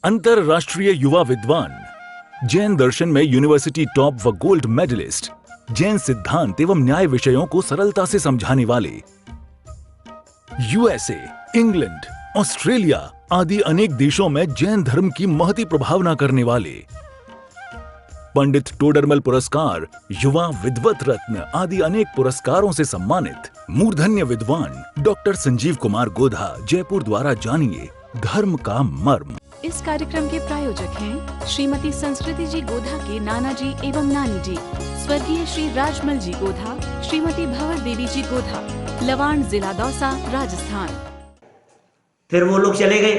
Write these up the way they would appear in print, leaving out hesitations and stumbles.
अंतरराष्ट्रीय युवा विद्वान, जैन दर्शन में यूनिवर्सिटी टॉप व गोल्ड मेडलिस्ट, जैन सिद्धांत एवं न्याय विषयों को सरलता से समझाने वाले, यूएसए, इंग्लैंड, ऑस्ट्रेलिया आदि अनेक देशों में जैन धर्म की महती प्रभावना करने वाले, पंडित टोडरमल पुरस्कार, युवा विद्वत रत्न आदि अनेक पुरस्कारों से सम्मानित मूर्धन्य विद्वान डॉक्टर संजीव कुमार गोधा, जयपुर द्वारा जानिए धर्म का मर्म। इस कार्यक्रम के प्रायोजक हैं श्रीमती संस्कृति जी गोधा के नाना जी एवं नानी जी, स्वर्गीय श्री राजमल जी गोधा, श्रीमती भंवर देवी जी गोधा, लवाण, जिला दौसा, राजस्थान। फिर वो लोग चले गए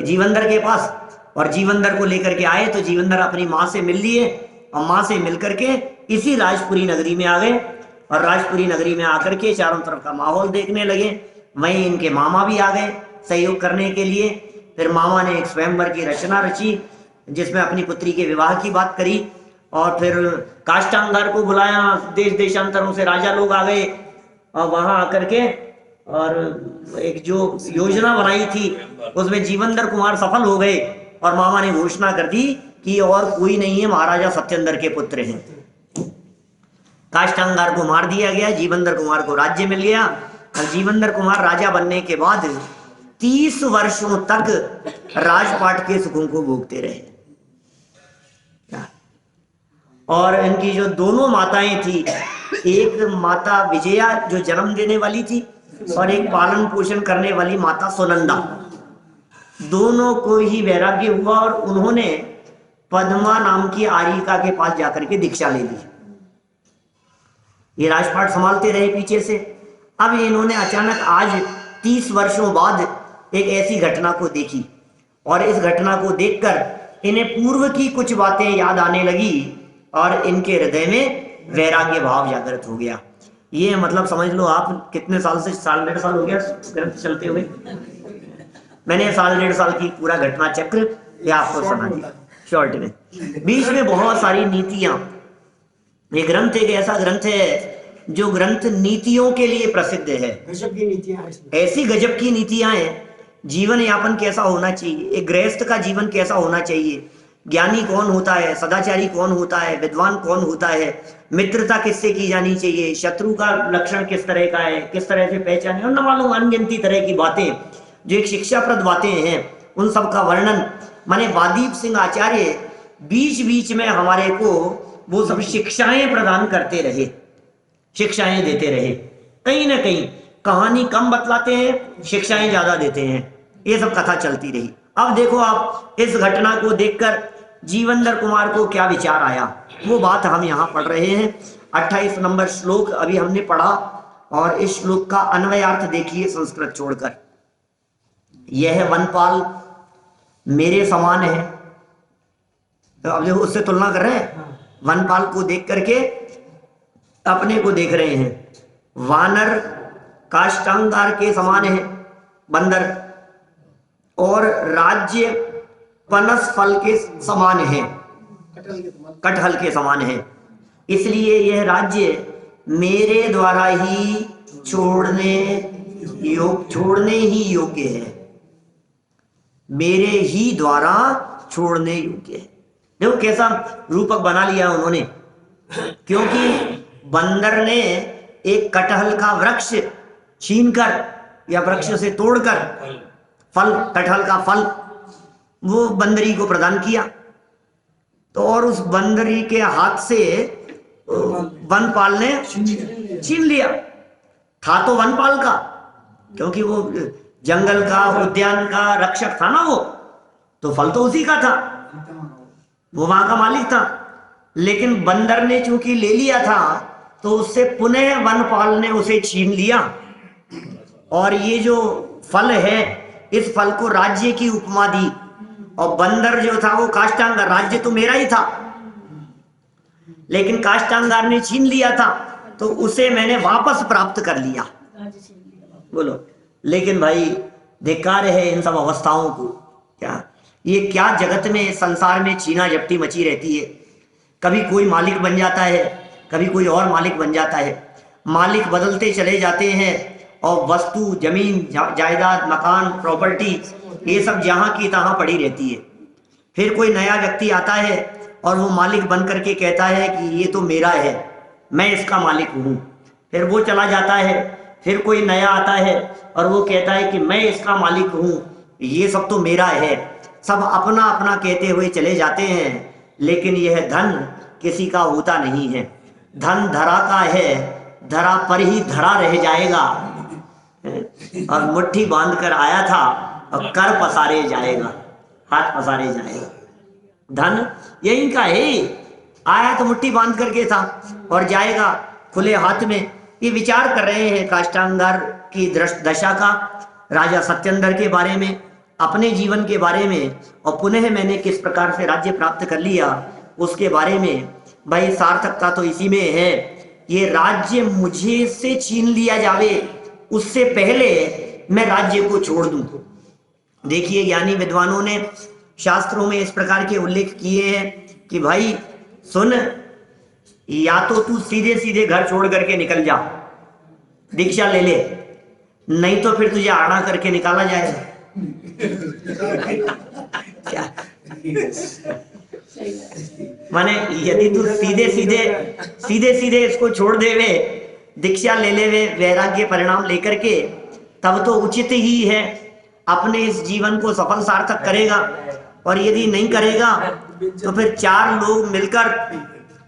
जीवंदर के पास और जीवंदर को लेकर के आए तो जीवंदर अपनी माँ से मिल लिए और माँ से मिल करके इसी राजपुरी नगरी में आ गए और राजपुरी नगरी में आकर के चारों तरफ का माहौल देखने लगे। वहीं इनके मामा भी आ गए सहयोग करने के लिए। फिर मामा ने एक स्वयंवर की रचना रची जिसमें अपनी पुत्री के विवाह की बात करी और फिर काष्टांगार को बुलाया। देश देशांतरों से राजा लोग आ गए और वहां आकर के और एक जो योजना बनाई थी उसमें जीवंदर कुमार सफल हो गए और मामा ने घोषणा कर दी कि और कोई नहीं है, महाराजा सत्येंद्र के पुत्र हैं। काष्टांगार को मार दिया गया, जीवंदर कुमार को राज्य मिल गया और जीवंदर कुमार राजा बनने के बाद 30 वर्षों तक राजपाट के सुखों को भोगते रहे। और इनकी जो दोनों माताएं थी, एक माता विजया जो जन्म देने वाली थी और एक पालन पोषण करने वाली माता सुनंदा, दोनों को ही वैराग्य हुआ और उन्होंने पद्मा नाम की आर्यिका के पास जाकर के दीक्षा ले ली। ये राजपाट संभालते रहे पीछे से। अब इन्होंने अचानक आज 30 वर्षों बाद एक ऐसी घटना को देखी और इस घटना को देखकर इन्हें पूर्व की कुछ बातें याद आने लगी और इनके हृदय में वैराग्य भाव जागृत हो गया। ये मतलब समझ लो आप कितने साल से, साल डेढ़ साल हो गया ग्रंथ चलते हुए। मैंने साल डेढ़ साल की पूरा घटना चक्र ये आपको सुना दिया शॉर्ट में। बीच में बहुत सारी नीतियां, ये ग्रंथ एक ऐसा ग्रंथ है जो ग्रंथ नीतियों के लिए प्रसिद्ध है। गजब की नीतियां, ऐसी गजब की नीतियां हैं। जीवन यापन कैसा होना चाहिए, एक गृहस्थ का जीवन कैसा होना चाहिए, ज्ञानी कौन होता है, सदाचारी कौन होता है, विद्वान कौन होता है, मित्रता किससे की जानी चाहिए, शत्रु का लक्षण किस तरह का है, किस तरह से पहचाने, और न मालूम अनगिनती तरह की बातें जो एक शिक्षाप्रद बातें हैं, उन सब का वर्णन माने वादीप सिंह आचार्य बीच बीच में हमारे को वो सब शिक्षाएं प्रदान करते रहे, शिक्षाएं देते रहे। कहीं ना कहीं कहानी कम बतलाते हैं, शिक्षाएं ज्यादा देते हैं। ये सब कथा चलती रही। अब देखो आप इस घटना को देखकर जीवंदर कुमार को क्या विचार आया, वो बात हम यहाँ पढ़ रहे हैं। 28 नंबर श्लोक अभी हमने पढ़ा और इस श्लोक का अन्वयार्थ देखिए संस्कृत छोड़कर। यह वनपाल मेरे समान है। तो अब देखो उससे तुलना कर रहे हैं, वनपाल को देख करके अपने को देख रहे हैं। वानर काष्टांगार के समान है बंदर, और राज्य पनस फल के समान है, कटहल के समान है। इसलिए यह राज्य मेरे द्वारा ही छोड़ने ही योग्य है, मेरे ही द्वारा छोड़ने योग्य है। देखो कैसा रूपक बना लिया उन्होंने, क्योंकि बंदर ने एक कटहल का वृक्ष छीनकर या वृक्ष से तोड़कर फल, कटहल का फल वो बंदरी को प्रदान किया, तो और उस बंदरी के हाथ से वनपाल ने छीन लिया। था तो वनपाल का, क्योंकि वो जंगल का, उद्यान का रक्षक था ना, वो तो फल तो उसी का था, वो वहां का मालिक था। लेकिन बंदर ने चूंकि ले लिया था तो उससे पुनः वनपाल ने उसे छीन लिया और ये जो फल है इस फल को राज्य की उपमा दी। और बंदर जो था वो काष्टांगार, राज्य तो मेरा ही था लेकिन काष्टांगार ने छीन लिया था तो उसे मैंने वापस प्राप्त कर लिया। बोलो, लेकिन भाई धिक्कार है इन सब अवस्थाओं को। क्या ये क्या जगत में, संसार में छीना झपटी मची रहती है। कभी कोई मालिक बन जाता है, कभी कोई और मालिक बन जाता है, मालिक बदलते चले जाते हैं और वस्तु, जमीन, जायदाद, मकान, प्रॉपर्टी ये सब जहां की तहां पड़ी रहती है। फिर कोई नया व्यक्ति आता है और वो मालिक बन करके कहता है कि ये तो मेरा है, मैं इसका मालिक हूँ। फिर वो चला जाता है, फिर कोई नया आता है और वो कहता है कि मैं इसका मालिक हूँ, ये सब तो मेरा है। सब अपना अपना कहते हुए चले जाते हैं, लेकिन यह धन किसी का होता नहीं है। धन धरा का है, धरा पर ही धरा रह जाएगा, और मुट्ठी बांध कर आया था और कर पसारे जाएगा, हाथ पसारे जाएगा। धन यही का है, आया तो मुट्ठी बांध करके था और जाएगा खुले हाथ में। ये विचार कर रहे हैं काष्ठांगार की दशा का, राजा सत्येंद्र के बारे में, अपने जीवन के बारे में, और पुनः मैंने किस प्रकार से राज्य प्राप्त कर लिया उसके बारे में। भाई सार्थकता तो इसी में है, ये राज्य मुझे से छीन लिया जावे उससे पहले मैं राज्य को छोड़ दूं। देखिए ज्ञानी विद्वानों ने शास्त्रों में इस प्रकार के उल्लेख किए हैं कि भाई सुन, या तो तू सीधे सीधे घर छोड़ करके निकल जा, दीक्षा ले ले, नहीं तो फिर तुझे आड़ा करके निकाला जाएगा। क्या माने, यदि तू सीधे सीधे इसको छोड़ देवे, दीक्षा ले लेवे वैराग्य परिणाम लेकर के, तब तो उचित ही है, अपने इस जीवन को सफल सार्थक करेगा। और यदि नहीं करेगा तो फिर चार लोग मिलकर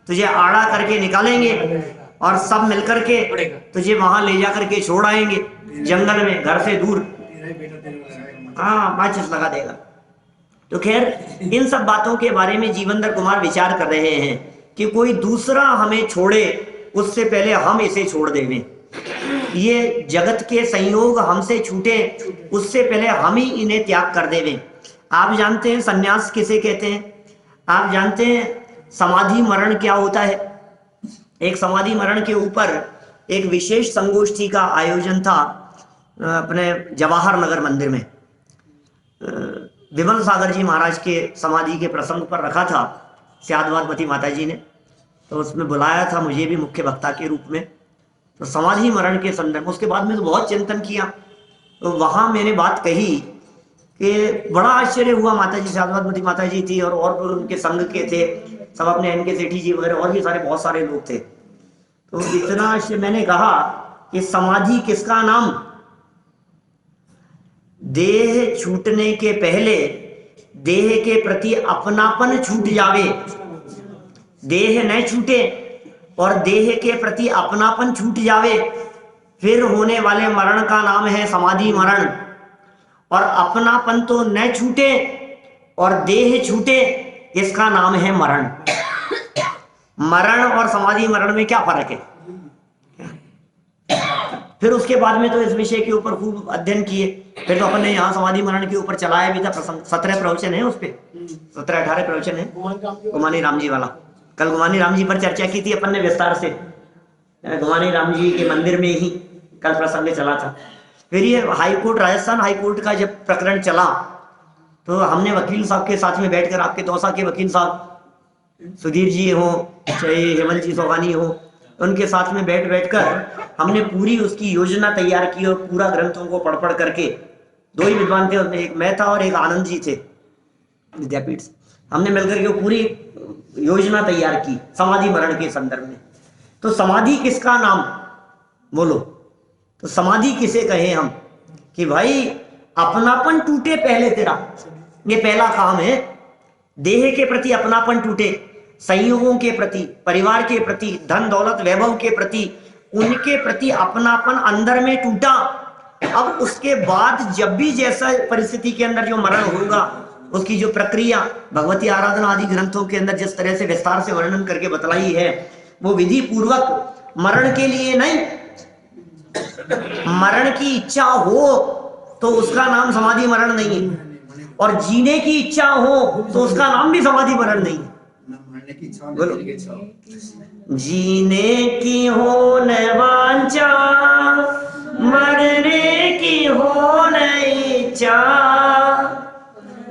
तुझे आड़ा करके निकालेंगे और सब मिलकर के तुझे वहां ले जा करके छोड़ आएंगे जंगल में, घर से दूर। हाँ, माचिस लगा देगा। तो खैर इन सब बातों के बारे में जीवनधर कुमार विचार कर रहे हैं कि कोई दूसरा हमें छोड़े उससे पहले हम इसे छोड़ देवें, ये जगत के संयोग हमसे छूटे उससे पहले हम ही इन्हें त्याग कर देवें। आप जानते हैं सन्यास किसे कहते हैं? आप जानते हैं समाधि मरण क्या होता है? एक समाधि मरण के ऊपर एक विशेष संगोष्ठी का आयोजन था अपने जवाहर नगर मंदिर में। विमल सागर जी महाराज के समाधि के प्रसंग पर रखा था स्यादवादमती माता जी ने, तो उसमें बुलाया था मुझे भी मुख्य वक्ता के रूप में। तो समाधि मरण के संदर्भ, उसके बाद में तो बहुत चिंतन किया, तो वहां मैंने बात कही कि बड़ा आश्चर्य हुआ। माता जी स्यादवादमती माता जी थी और उनके संघ के थे सब, अपने एन के सेठी जी वगैरह और भी सारे बहुत सारे लोग थे। तो इतना आश्चर्य, मैंने कहा कि समाधि किसका नाम? देह छूटने के पहले देह के प्रति अपनापन छूट जावे, देह न छूटे और देह के प्रति अपनापन छूट जावे, फिर होने वाले मरण का नाम है समाधि मरण। और अपनापन तो न छूटे और देह छूटे, इसका नाम है मरण। मरण और समाधि मरण में क्या फर्क है? फिर उसके बाद में तो इस विषय के ऊपर खूब अध्ययन किए। फिर तो अपन ने यहाँ समाधि मरण के ऊपर चलाया भी था प्रसंग, 17 प्रवचन है उस पे, 17-18 प्रवचन है गुमानी राम जी वाला। कल गुमानी राम जी पर चर्चा की थी अपन ने विस्तार से, गुमानी राम जी के मंदिर में ही कल प्रसंग चला था। फिर ये हाईकोर्ट, राजस्थान हाईकोर्ट का जब प्रकरण चला तो हमने वकील साहब के साथ में बैठकर, आपके दौसा के वकील साहब सुधीर जी हो चाहे हेमंत जी सोगानी हो, उनके साथ में बैठ कर हमने पूरी उसकी योजना तैयार की और पूरा ग्रंथों को पढ़ करके, दो ही विद्वान थे उसमें, एक मैं था और एक आनंद जी थे विद्यापीठ से, हमने मिलकर के पूरी योजना तैयार की समाधि मरण के संदर्भ में। तो समाधि किसका नाम बोलो? तो समाधि किसे कहे हम? कि भाई अपनापन टूटे पहले तेरा, ये पहला काम है। देह के प्रति अपनापन टूटे, संयोगों के प्रति, परिवार के प्रति, धन दौलत वैभव के प्रति, उनके प्रति अपनापन अंदर में टूटा। अब उसके बाद जब भी जैसा परिस्थिति के अंदर जो मरण होगा, उसकी जो प्रक्रिया भगवती आराधना आदि ग्रंथों के अंदर जिस तरह से विस्तार से वर्णन करके बतलाई है, वो विधि पूर्वक मरण के लिए नहीं, मरण की इच्छा हो तो उसका नाम समाधि मरण नहीं है, और जीने की इच्छा हो तो उसका नाम भी समाधि मरण नहीं है। जीने की हो न वांछा, मरने की हो न इच्छा,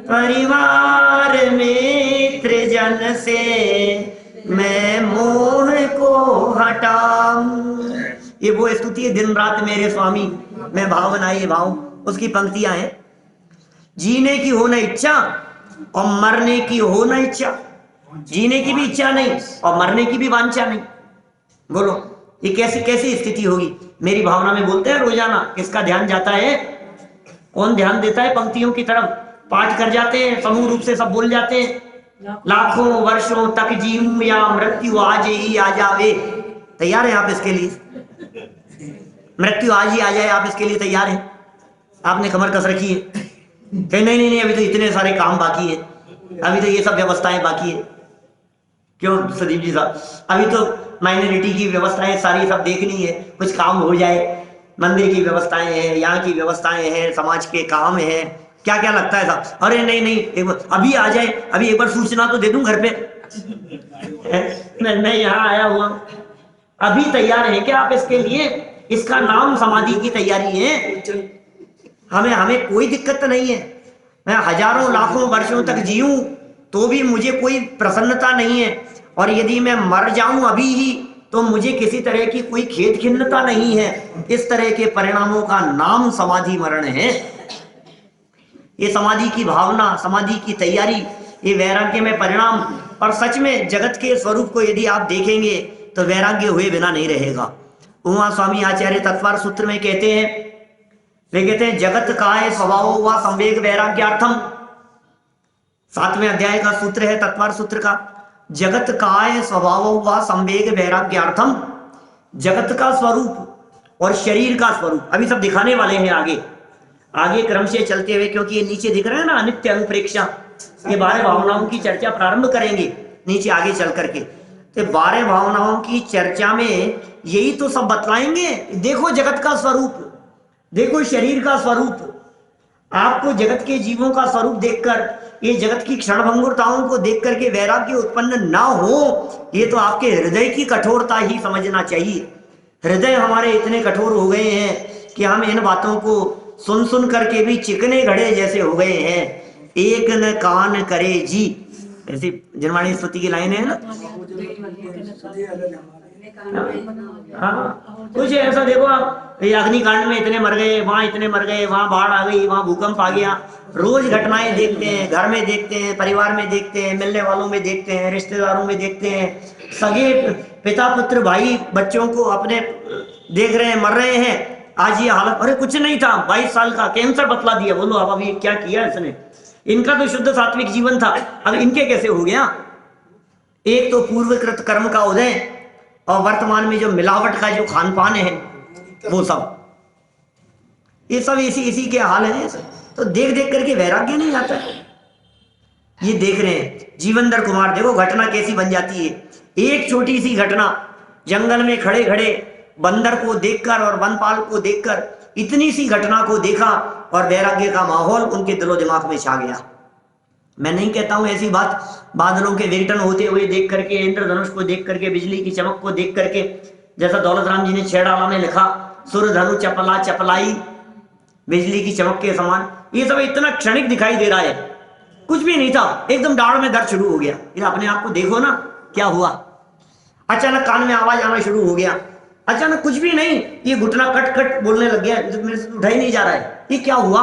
परिवार मित्र जन से मैं मोह को हटाऊं। ये वो स्तुति है, दिन रात मेरे स्वामी मैं भाव बनाए भाव, उसकी पंक्तियां हैं। जीने की हो न इच्छा और मरने की हो न इच्छा। जीने की भी इच्छा नहीं और मरने की भी वांछा नहीं। बोलो ये कैसी कैसी स्थिति होगी। मेरी भावना में बोलते हैं रोजाना, किसका ध्यान जाता है? कौन ध्यान देता है पंक्तियों की तरफ? पाठ कर जाते हैं, समूह रूप से सब बोल जाते हैं, लाखों वर्षों तक जीऊं या मृत्यु आज ही आ जावे। तैयार हैं आप इसके लिए? मृत्यु आज ही आ जाए, आप इसके लिए तैयार हैं? आपने कमर कस रखी है? नहीं नहीं नहीं, अभी तो इतने सारे काम बाकी है, अभी तो ये सब व्यवस्थाएं बाकी है। क्यों सुदीप जी साहब? अभी तो माइनॉरिटी की व्यवस्थाएं सारी सब देखनी है, कुछ काम हो जाए। मंदिर की व्यवस्थाएं हैं, यहाँ की व्यवस्थाएं हैं, समाज के काम है, क्या क्या लगता है साहब? अरे नहीं नहीं, अभी आ जाए, अभी एक बार सूचना तो दे दूं घर पे। मैं यहाँ आया हुआ, अभी तैयार है क्या आप इसके लिए? इसका नाम समाधि की तैयारी है। हमें कोई दिक्कत नहीं है, मैं हजारों लाखों वर्षों तक जीऊं तो भी मुझे कोई प्रसन्नता नहीं है, और यदि मैं मर जाऊं अभी ही तो मुझे किसी तरह की कोई खेद खिन्नता नहीं है। इस तरह के परिणामों का नाम समाधि मरण है। ये समाधि की भावना, समाधि की तैयारी, ये वैराग्य में परिणाम। और सच में जगत के स्वरूप को यदि आप देखेंगे तो वैराग्य हुए बिना नहीं रहेगा। उमा स्वामी आचार्य तत्वार सूत्र में कहते हैं, वे कहते हैं जगत काय स्वभाव व संवेग वैराग्यार्थम। 7वें अध्याय का सूत्र है तत्वार सूत्र का। जगत काय स्वभाव व संवेग वैराग्यार्थम। जगत का स्वरूप और शरीर का स्वरूप अभी सब दिखाने वाले हैं आगे आगे क्रम से चलते हुए, क्योंकि ये नीचे दिख रहा है ना अनित्य अनुप्रेक्षा। ये 12 भावनाओं की चर्चा प्रारंभ करेंगे नीचे आगे चल करके। तो 12 भावनाओं की चर्चा में यही तो सब बतलाएंगे। देखो जगत का स्वरूप, देखो शरीर का स्वरूप। आपको जगत के जीवों का स्वरूप देखकर, ये जगत की क्षणभंगुरताओं को देख करके वैराग्य उत्पन्न ना हो, ये तो आपके हृदय की कठोरता ही समझना चाहिए। हृदय हमारे इतने कठोर हो गए हैं कि हम इन बातों को सुन सुन करके भी चिकने घड़े जैसे हो गए हैं। एक न कान करे जी, ऐसी जनवाणी स्तुति की लाइन है ना। हाँ, कुछ ऐसा देखो आप, ये अग्निकांड में इतने मर गए, वहां इतने मर गए, वहां बाढ़ आ गई, वहां भूकंप आ गया। रोज घटनाएं देखते हैं, घर में देखते हैं, परिवार में देखते हैं, मिलने वालों में देखते हैं, रिश्तेदारों में देखते हैं। सगे पिता पुत्र भाई बच्चों को अपने देख रहे हैं, मर रहे हैं। आज ये हालत, अरे कुछ नहीं था, 22 साल का कैंसर बतला दिया। बोलो अब अभी क्या किया इसने? इनका तो शुद्ध सात्विक जीवन था, अब इनके कैसे हो गया? एक तो पूर्वकृत कर्म का उदय और वर्तमान में जो मिलावट का जो खान पान है वो सब, ये सब इसी के हाल है। तो देख देख करके वैराग्य नहीं आता। ये देख रहे हैं जीवनधर कुमार, देखो घटना कैसी बन जाती है। एक छोटी सी घटना, जंगल में खड़े खड़े बंदर को देखकर और वनपाल को देखकर इतनी सी घटना को देखा और वैराग्य का माहौल उनके दिलो दिमाग में छा गया। मैं नहीं कहता हूं ऐसी बात, बादलों के विघटन होते हुए देख करके, इंद्रधनुष को देख करके, बिजली की चमक को देख करके, जैसा दौलत राम जी ने छेड़ाला में लिखा, सुर धनु चपला चपलाई बिजली की चमक के समान। ये सब इतना क्षणिक दिखाई दे रहा है, कुछ भी नहीं था, एकदम दाढ़ में दर्द शुरू हो गया। ये अपने आप को देखो ना क्या हुआ। अचानक कान में आवाज आना शुरू हो गया, अचानक कुछ भी नहीं, ये घुटना कट कट बोलने लग गया, तो मेरे से उठा ही नहीं जा रहा है। ये क्या हुआ?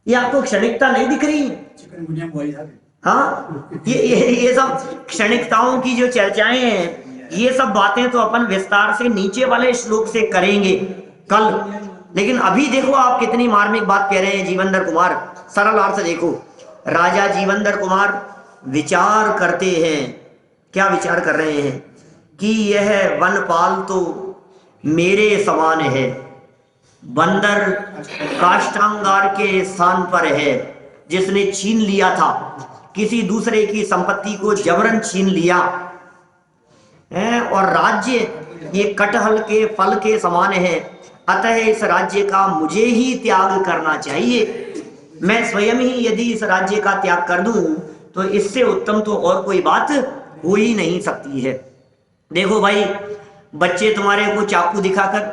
ये आपको क्षणिकता नहीं दिख रही? हाँ, ये सब क्षणिकताओं की जो चर्चाएं हैं, ये सब बातें तो अपन विस्तार से नीचे वाले श्लोक से करेंगे कल। लेकिन अभी देखो आप कितनी मार्मिक बात कह रहे हैं जीवनधर कुमार। सरल अर्थ देखो, राजा जीवनधर कुमार विचार करते हैं। क्या विचार कर रहे हैं? कि यह वनपाल तो मेरे समान है, बंदर काष्ठांगार के स्थान पर है, जिसने छीन लिया था, किसी दूसरे की संपत्ति को जबरन छीन लिया है, और राज्य ये कटहल के फल के समान है। अतः इस राज्य का मुझे ही त्याग करना चाहिए। मैं स्वयं ही यदि इस राज्य का त्याग कर दूं तो इससे उत्तम तो और कोई बात हो ही नहीं सकती है। देखो भाई, बच्चे तुम्हारे को चाकू दिखाकर,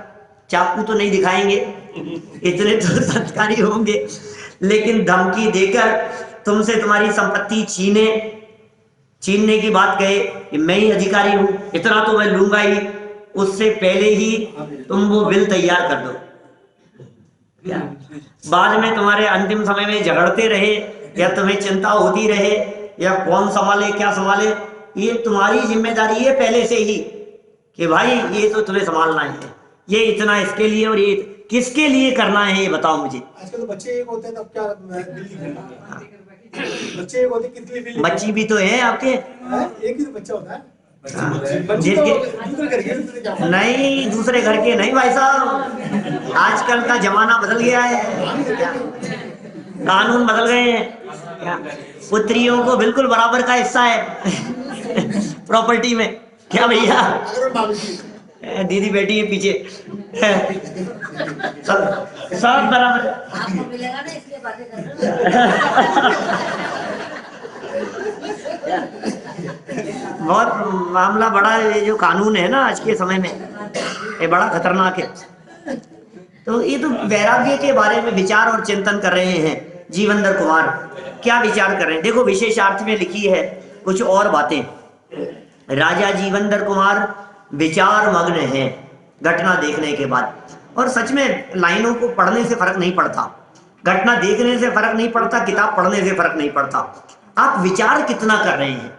चाकू तो नहीं दिखाएंगे, इतने तो संस्कारी होंगे, लेकिन धमकी देकर तुमसे तुम्हारी संपत्ति छीनने की बात कहे कि मैं ही अधिकारी हूं, इतना तो मैं लूंगा ही, उससे पहले ही तुम वो बिल तैयार कर दो। क्या बाद में तुम्हारे अंतिम समय में झगड़ते रहे या तुम्हें चिंता होती रहे या कौन संभाले क्या संभाले, ये तुम्हारी जिम्मेदारी है पहले से ही कि भाई ये तो तुम्हें संभालना है, ये इतना इसके लिए और ये किसके लिए करना है ये बताओ मुझे। आजकल तो बच्चे एक होते हैं तब क्या बिल्ली खेलना, बच्चे एक होते कितनी बिल्ली, बच्ची भी तो है आपके, एक ही तो बच्चा होता है। जिनके नहीं दूसरे घर के नहीं भाई साहब, आजकल का जमाना बदल गया है, कानून बदल गए हैं, पुत्रियों को बिल्कुल बराबर का हिस्सा है प्रॉपर्टी में। क्या भैया दीदी बेटी है पीछे सब बराबर। आपको मिलेगा ना इसलिए बातें कर रहे बहुत मामला बड़ा, ये जो कानून है ना आज के समय में ये बड़ा खतरनाक है। तो ये तो वैराग्य के बारे में विचार और चिंतन कर रहे हैं जीवनधर कुमार। क्या विचार कर रहे हैं देखो, विशेषार्थ में लिखी है कुछ और बातें। राजा जीवनधर कुमार विचार मग्न हैं घटना देखने के बाद, और सच में लाइनों को पढ़ने से फर्क नहीं पड़ता, घटना देखने से फर्क नहीं पड़ता, किताब पढ़ने से फर्क नहीं पड़ता, आप विचार कितना कर रहे हैं।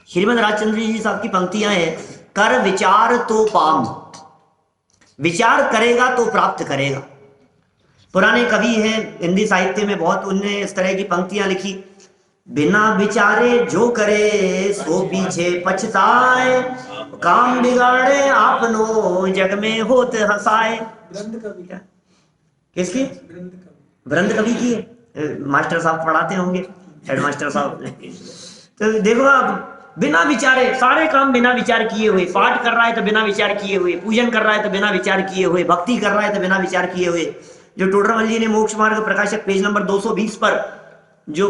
श्रीमद राजचंद्र जी साहब की पंक्तियां हैं, कर विचार तो पाम, विचार करेगा तो प्राप्त करेगा। पुराने कवि हैं हिंदी साहित्य में बहुत, उनने इस तरह की पंक्तियां लिखी, बिना विचारे जो करे सो पीछे पछताए, काम बिगाड़े आपनो जग में होत हंसाए। किसकी? वृंद कवि की है, मास्टर साहब पढ़ाते होंगे, हेड मास्टर साहब ने। तो देखो आप, बिना विचारे सारे काम बिना विचार किए हुए, पाठ कर रहा है तो बिना विचार किए हुए, पूजन कर रहा है तो बिना विचार किए हुए, भक्ति कर रहा है तो बिना विचार किए हुए। जो टोडरमल जी ने मोक्ष मार्ग प्रकाशक पेज नंबर 220 पर जो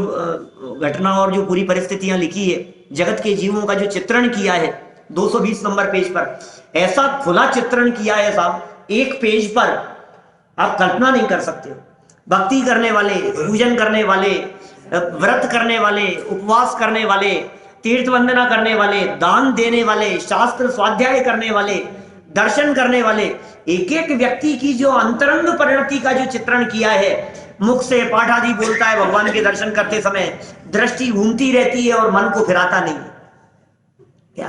घटना और जो पूरी परिस्थितियां लिखी है, जगत के जीवों का जो चित्रण किया है 220 नंबर पेज पर, ऐसा खुला चित्रण किया है साहब एक पेज पर, आप कल्पना नहीं कर सकते हो। भक्ति करने वाले, पूजन करने वाले, व्रत करने वाले, उपवास करने वाले, तीर्थ वंदना करने वाले, दान देने वाले, शास्त्र स्वाध्याय करने वाले, दर्शन करने वाले, एक एक व्यक्ति की जो अंतरंग परिणति का जो चित्रण किया है, मुख से पाठ आदि बोलता है भगवान के दर्शन करते समय, दृष्टि घूमती रहती है और मन को फिराता नहीं। क्या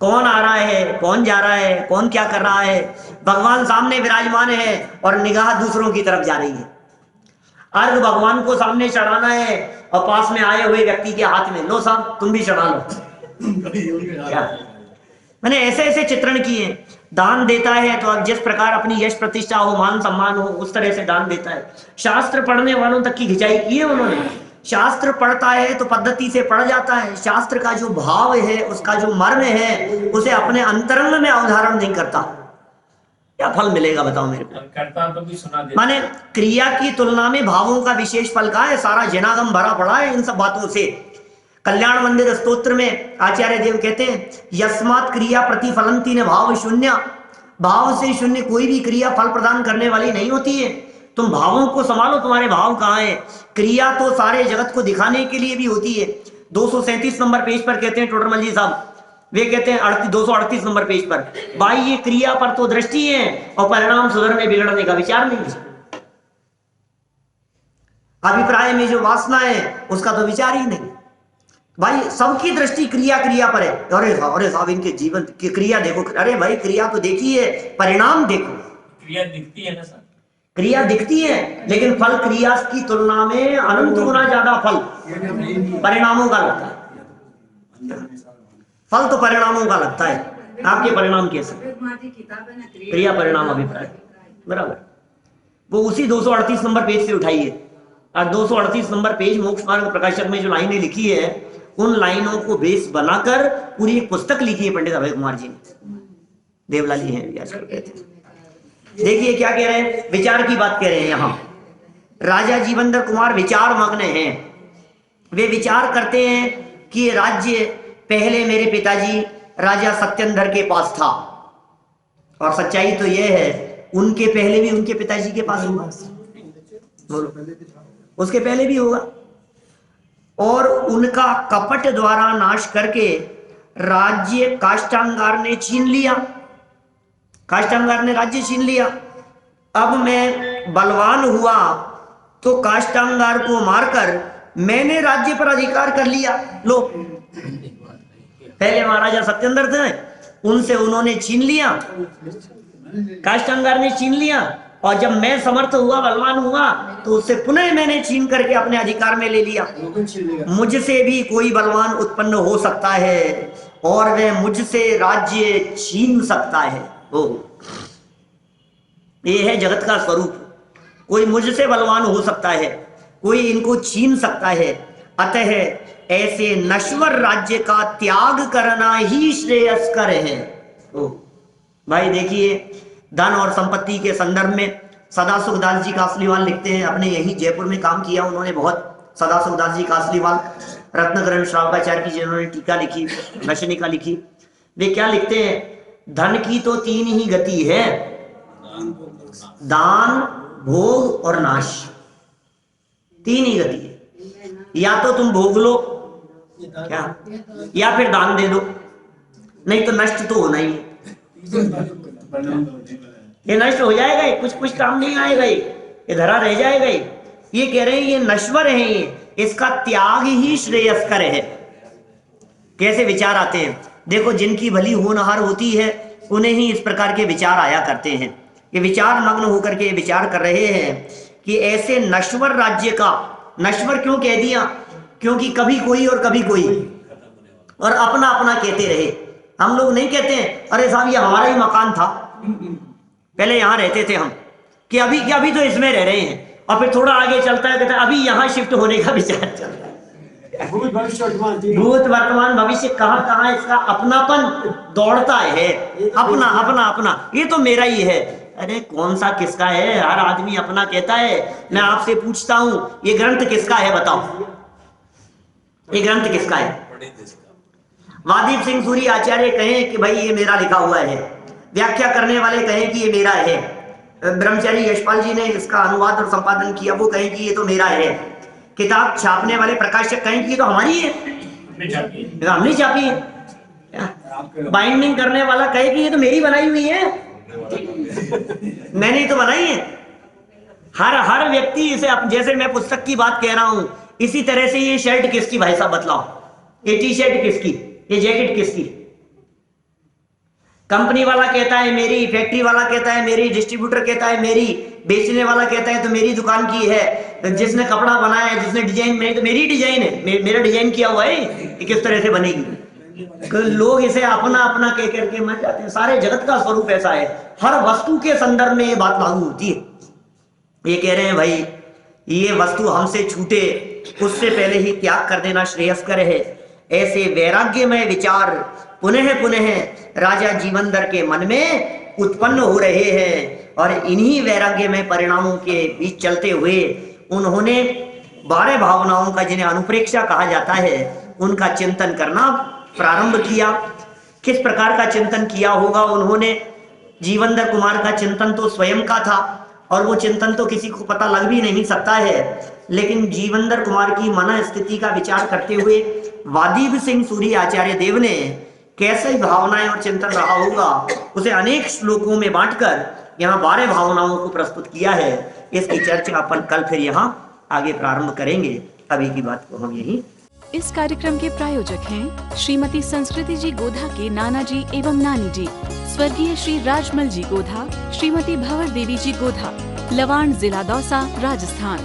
कौन आ रहा है, कौन जा रहा है, कौन क्या कर रहा है, भगवान सामने विराजमान है और निगाह दूसरों की तरफ जा रही है। अर्घ भगवान को सामने चढ़ाना है और पास में आए हुए व्यक्ति के हाथ में, लो साहब तुम भी चढ़ा लो। क्या मैंने ऐसे ऐसे चित्रण किए। दान देता है तो अब जिस प्रकार अपनी यश प्रतिष्ठा हो, मान सम्मान हो, उस तरह से दान देता है। शास्त्र पढ़ने वालों तक की खिंचाई की है उन्होंने। शास्त्र पढ़ता है तो पद्धति से पढ़ जाता है, शास्त्र का जो भाव है, उसका जो मर्म है, उसे अपने अंतरंग में अवधारण नहीं करता। क्या फल मिलेगा बताओ मेरे को? करता तो भी सुना देता। माने क्रिया की तुलना में भावों का विशेष फल का है, सारा जनागम भरा पड़ा है इन सब बातों से। कल्याण मंदिर स्तोत्र में आचार्य देव कहते हैं, यस्मात् क्रिया प्रतिफलंती न भाव शून्य, भाव से शून्य कोई भी क्रिया फल प्रदान करने वाली नहीं होती है। तुम भावों को संभालो, तुम्हारे भाव कहाँ है। क्रिया तो सारे जगत को दिखाने के लिए भी होती है। 237 नंबर पेज पर कहते हैं टोडरमल जी साहब, वे कहते हैं 238 नंबर पेज पर, बाह्य क्रिया पर तो दृष्टि है और परिणाम सुधरने बिगड़ने का विचार नहीं है। अभिप्राय में जो वासना है उसका तो विचार ही नहीं। भाई सबकी दृष्टि क्रिया क्रिया पर है। अरे साहब इनके जीवन की क्रिया देखो, अरे भाई क्रिया तो देखी है, परिणाम देखो। क्रिया दिखती है ना सर, क्रिया दिखती है लेकिन फल क्रिया की तुलना में अनंत गुना ज्यादा फल परिणामों का लगता है। फल तो परिणामों का लगता है, आपके परिणाम कैसे? क्रिया परिणाम अभिप्राय बराबर। वो उसी 238 नंबर पेज से उठाइए और 238 नंबर पेज मोक्ष मार्ग प्रकाशक में जो लाइनें लिखी है, उन लाइनों को बेस बनाकर पूरी एक पुस्तक लिखी है पंडित अभय कुमार जी ने। देवलाली हैं आजकल कहते हैं। देखिए क्या कह रहे हैं, विचार की बात कह रहे हैं यहां। राजा जीवनधर कुमार विचार मग्न हैं। वे विचार करते हैं कि राज्य पहले मेरे पिताजी राजा सत्येंद्र के पास था, और सच्चाई तो यह है उनके पहले भी उनके पिताजी के पास होगा, उसके पहले भी होगा। और उनका कपट द्वारा नाश करके राज्य काष्टांगार ने छीन लिया। काष्टांगार ने राज्य छीन लिया। अब मैं बलवान हुआ तो काष्टांगार को मारकर मैंने राज्य पर अधिकार कर लिया। लो, पहले महाराजा सत्येंद्र थे, उनसे उन्होंने छीन लिया, काष्टांगार ने छीन लिया, और जब मैं समर्थ हुआ, बलवान हुआ, तो उससे पुनः मैंने छीन करके अपने अधिकार में ले लिया। मुझसे भी कोई बलवान उत्पन्न हो सकता है और वह मुझसे राज्य छीन सकता है। ये है जगत का स्वरूप। कोई मुझसे बलवान हो सकता है, कोई इनको छीन सकता है। अतः ऐसे नश्वर राज्य का त्याग करना ही श्रेयस्कर है। भाई देखिए, धन और संपत्ति के संदर्भ में सदाशिवदास जी कासलीवाल लिखते हैं, अपने यही जयपुर में काम किया उन्होंने बहुत। सदाशिवदास जी कासलीवाल, रत्नकरण श्रावकाचार्य की जिन्होंने टीका लिखी, दशनिका लिखी, वे क्या लिखते हैं? धन की तो 3 ही गति है, दान, भोग और नाश। 3 ही गति है। या तो तुम भोग लो, क्या, या फिर दान दे दो, नहीं तो नष्ट तो होना ही है। ये नष्ट हो जाएगा, कुछ काम नहीं आएगा, ये धरा रह जाएगा। ये कह रहे हैं ये नश्वर है, ये इसका त्याग ही श्रेयस्कर है। कैसे विचार आते हैं? देखो, जिनकी भली होनहार होती है उन्हें ही इस प्रकार के विचार आया करते हैं। ये विचार मग्न होकर के विचार कर रहे हैं कि ऐसे नश्वर राज्य का, नश्वर क्यों कह दिया? क्योंकि कभी कोई और कभी कोई, और अपना अपना कहते रहे। हम लोग नहीं कहते हैं अरे साहब ये हमारा ही मकान था, पहले यहाँ रहते थे हम, कि अभी तो इसमें रह रहे हैं, और फिर थोड़ा आगे चलता है कहता है अभी यहाँ शिफ्ट होने का विचार चल रहा है। भूत वर्तमान भविष्य कहाँ कहाँ इसका अपनापन दौड़ता है, अपना अपना अपना, ये तो मेरा ही है। अरे कौन सा किसका है? हर आदमी अपना कहता है। मैं आपसे पूछता हूं, ये ग्रंथ किसका है? बताओ, ये ग्रंथ किसका है? वादीप सिंह सूरी आचार्य कहें कि भाई ये मेरा लिखा हुआ है, व्याख्या करने वाले कहें कि ये मेरा है, ब्रह्मचारी यशपाल जी ने इसका अनुवाद और संपादन किया, वो कहें कि ये तो मेरा है, किताब छापने वाले प्रकाशक कहें कि ये तो हमारी है, हमने छापी है, बाइंडिंग करने वाला कहे कि ये तो मेरी बनाई हुई है, मैंने तो बनाई है। हर व्यक्ति इसे, जैसे मैं पुस्तक की बात कह रहा हूं, इसी तरह से ये शर्ट किसकी भाई साहब बतलाओ, ये टी शर्ट किसकी, ये जैकेट किसकी? कंपनी वाला कहता है मेरी, फैक्ट्री वाला कहता है मेरी, डिस्ट्रीब्यूटर कहता है मेरी, बेचने वाला कहता है तो मेरी दुकान की है, जिसने कपड़ा बनाया है, जिसने डिजाइन बनाई तो मेरी डिजाइन है, मेरा डिजाइन किया हुआ है, ये किस तरह से बनेगी। लोग इसे अपना अपना कह करके मर जाते हैं। सारे जगत का स्वरूप ऐसा है, हर वस्तु के संदर्भ में ये बात लागू होती है। ये कह रहे हैं भाई ये वस्तु हमसे छूटे उससे पहले ही त्याग कर देना श्रेयस्कर है। ऐसे वैराग्यमय विचार पुनः पुनः राजा जीवनधर के मन में उत्पन्न हो रहे हैं, और इन्हीं वैराग्यमय परिणामों के बीच चलते हुए उन्होंने 12 भावनाओं का, जिन्हें अनुप्रेक्षा कहा जाता है, उनका चिंतन करना प्रारंभ किया। किस प्रकार का चिंतन किया होगा उन्होंने? जीवनधर कुमार का चिंतन तो स्वयं का था, और वो चिंतन तो किसी को पता लग भी नहीं सकता है, लेकिन जीवनधर कुमार की मन स्थिति का विचार करते हुए वादीप सिंह सूरी आचार्य देव ने कैसे भावनाएं और चिंतन रहा होगा, उसे अनेक श्लोकों में बांटकर यहाँ 12 भावनाओं को प्रस्तुत किया है। इसकी चर्चा अपन कल फिर यहाँ आगे प्रारंभ करेंगे। अभी की बात को हम यही। इस कार्यक्रम के प्रायोजक हैं श्रीमती संस्कृति जी गोधा के नाना जी एवं नानी जी, स्वर्गीय श्री राजमल जी गोधा, श्रीमती भंवर देवी जी गोधा, लवाण, जिला दौसा, राजस्थान।